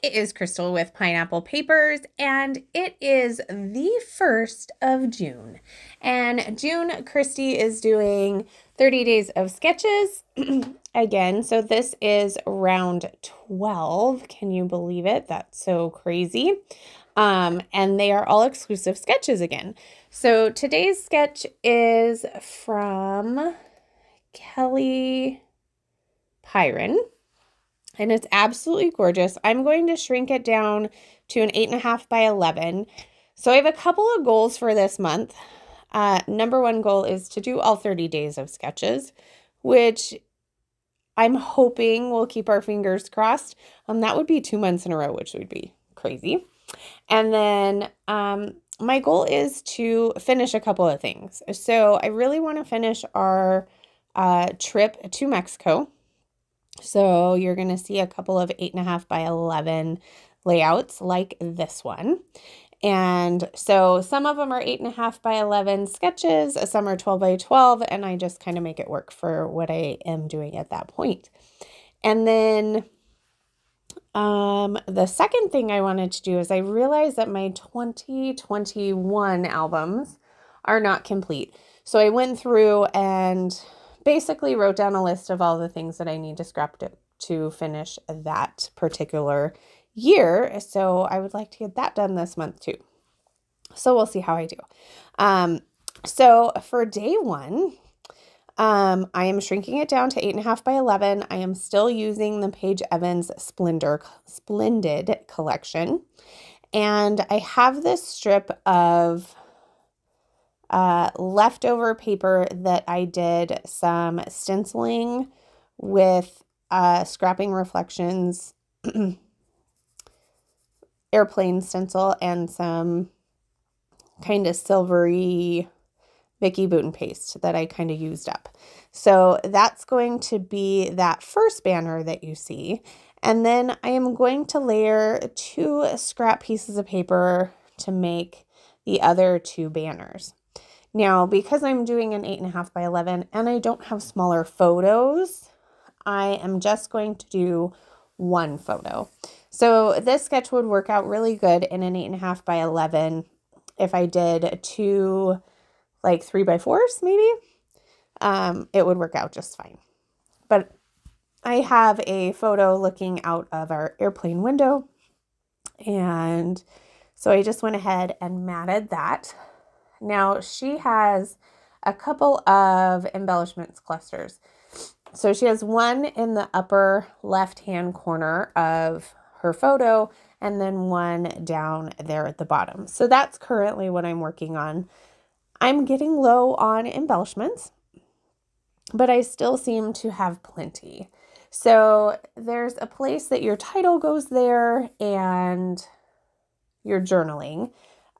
It is Crystal with Pineapple Papers, and it is the 1st of June. And June, Christy is doing 30 days of sketches again. So this is round 12. Can you believe it? That's so crazy. And they are all exclusive sketches again. So today's sketch is from Kelly Pyron. And it's absolutely gorgeous. I'm going to shrink it down to an 8.5 by 11. So I have a couple of goals for this month. Number one goal is to do all 30 days of sketches, which I'm hoping will keep our fingers crossed. That would be 2 months in a row, which would be crazy. And then my goal is to finish a couple of things. So I really want to finish our trip to Mexico. So you're going to see a couple of 8.5 by 11 layouts like this one. And so some of them are 8.5 by 11 sketches, some are 12 by 12, and I just kind of make it work for what I am doing at that point. And then the second thing I wanted to do is I realized that my 2021 albums are not complete. So I went through and basically wrote down a list of all the things that I need to scrap to finish that particular year. So I would like to get that done this month too. So we'll see how I do. So for day one, I am shrinking it down to 8.5 by 11. I am still using the Paige Evans Splendid collection. And I have this strip of leftover paper that I did some stenciling with Scrapping Reflections airplane stencil and some kind of silvery Vicki Boutin paste that I kind of used up. So that's going to be that first banner that you see. And then I am going to layer 2 scrap pieces of paper to make the other 2 banners. Now, because I'm doing an 8.5 by 11 and I don't have smaller photos, I am just going to do 1 photo. So this sketch would work out really good in an 8.5 by 11 if I did 2 like 3x4s maybe. It would work out just fine. But I have a photo looking out of our airplane window, and so I just went ahead and matted that. Now, she has a couple of embellishments clusters. So she has one in the upper left-hand corner of her photo and then one down there at the bottom. So that's currently what I'm working on. I'm getting low on embellishments, but I still seem to have plenty. So there's a place that your title goes there and your journaling.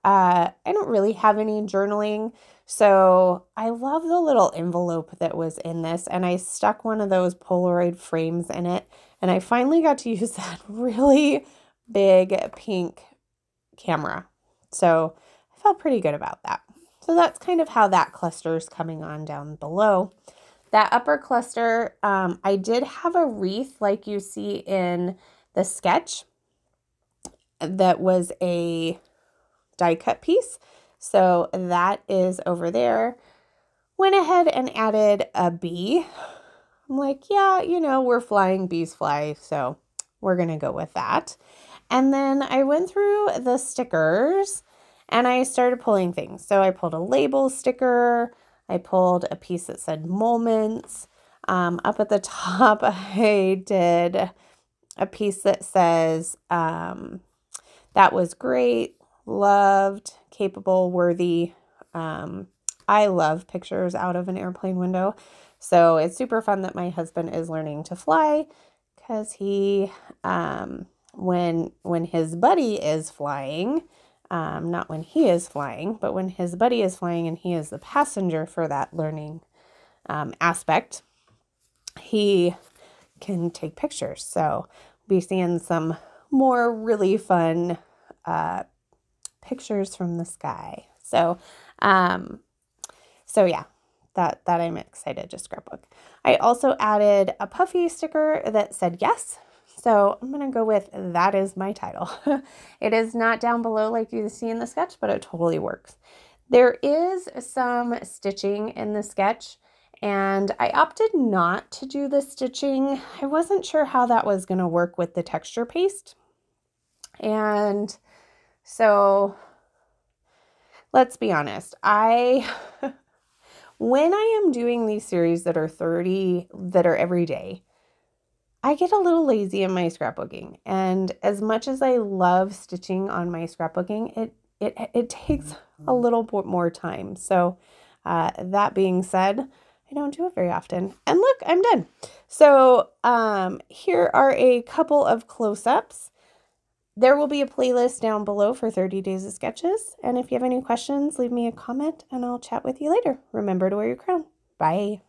I don't really have any journaling, so I love the little envelope that was in this, and I stuck one of those Polaroid frames in it, and I finally got to use that really big pink camera. So I felt pretty good about that. So that's kind of how that cluster is coming on down below. That upper cluster, I did have a wreath like you see in the sketch that was a die cut piece. So that is over there. Went ahead and added a bee. I'm like, yeah, you know, we're flying, bees fly, so we're going to go with that. And then I went through the stickers and I started pulling things. So I pulled a label sticker. I pulled a piece that said moments. Up at the top, I did a piece that says, that was great, loved, capable, worthy. I love pictures out of an airplane window. So it's super fun that my husband is learning to fly because he, when his buddy is flying, not when he is flying, but when his buddy is flying and he is the passenger for that learning aspect, he can take pictures. So we'll be seeing some more really fun pictures from the sky. So yeah, that I'm excited to scrapbook. I also added a puffy sticker that said yes. So I'm going to go with that is my title. It is not down below like you see in the sketch, but it totally works. There is some stitching in the sketch, and I opted not to do the stitching. I wasn't sure how that was going to work with the texture paste. And so let's be honest. When I am doing these series that are 30, that are every day, I get a little lazy in my scrapbooking. And as much as I love stitching on my scrapbooking, it takes a little bit more time. So that being said, I don't do it very often. And look, I'm done. So here are a couple of close-ups. There will be a playlist down below for 30 days of sketches. And if you have any questions, leave me a comment and I'll chat with you later. Remember to wear your crown. Bye.